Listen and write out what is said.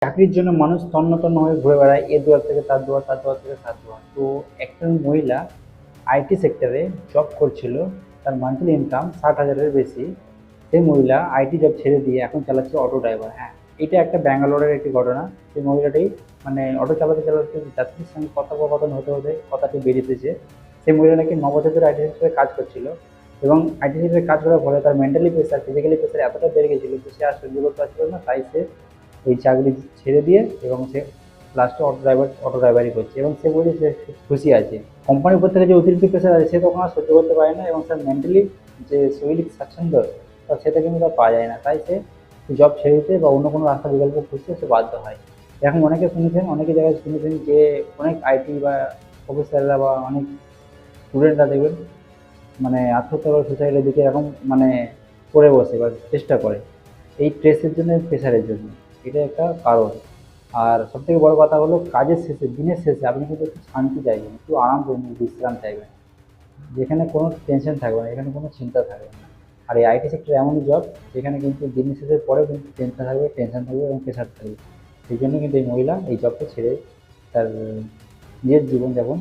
চাকরির জন্য মানুষ তন্ন তন্ন হয়ে ঘুরে বেড়ায়, এ দুয়ার থেকে তার দুয়ার, তার দুয়ার থেকে তার দুয়ার। তো একজন মহিলা আইটি সেক্টরে জব করছিল, তার মান্থলি ইনকাম 60,000-এর বেশি। সেই মহিলা আইটি জব ছেড়ে দিয়ে এখন চালাচ্ছে অটো ড্রাইভার। হ্যাঁ, এটা একটা ব্যাঙ্গালোরের একটি ঘটনা। সেই মহিলাটি মানে অটো চালাতে চালাতে যাত্রীর সঙ্গে কথোপকথন হতে হতে কথাটি বেরিয়েছে। সেই মহিলা নাকি 9 বছর ধরে আইটি সেক্টরে কাজ করছিল, এবং আইটি সেক্টরে কাজ করার ফলে তার মেন্টালি প্রেশার, ফিজিক্যালি প্রেশার এতটা বেড়ে গেছিল যে সে আর সহ্য করতে পারছিল না। তাই সে এই চাকরি ছেড়ে দিয়ে এবং সে লাস্টে অটো ড্রাইভারি করছে, এবং সে বলছে সে খুশি আছে। কোম্পানির উপর থেকে যে অতিরিক্ত প্রেশার আছে সে তখন আর সহ্য করতে পারে না, এবং তার মেন্টালি যে শৈলিক স্বাচ্ছন্দ্য তা সেটা কিন্তু তার পাওয়া যায় না। তাই সে জব ছেড়ে দিতে বা অন্য কোনো রাস্তা বিকল্প খুঁজতে সে বাধ্য হয়। এখন অনেকে জায়গায় শুনেছেন যে অনেক আইটি বা প্রফেসররা বা অনেক স্টুডেন্টরা দেখবেন মানে আত্মহত্যা করে সুসাইডের দিকে এরকম মানে করে বসে বা চেষ্টা করে, এই স্ট্রেসের জন্য, প্রেশারের জন্য। এটা একটা কারণ। আর সবথেকে বড় কথা হলো, কাজের শেষে, দিনের শেষে আপনি কিন্তু একটু শান্তি চাইবেন, একটু আরাম করবেন, বিশ্রাম চাইবেন, যেখানে কোনো টেনশন থাকবে না, এখানে কোনো চিন্তা থাকবে না। আর এই আইটি সেক্টর এমনই জব যেখানে কিন্তু দিনের শেষের পরেও কিন্তু টেনশন থাকবে, এবং প্রেশার থাকবে। সেই জন্য কিন্তু এই মহিলা এই জবটা ছেড়ে তার নিজের জীবনযাপন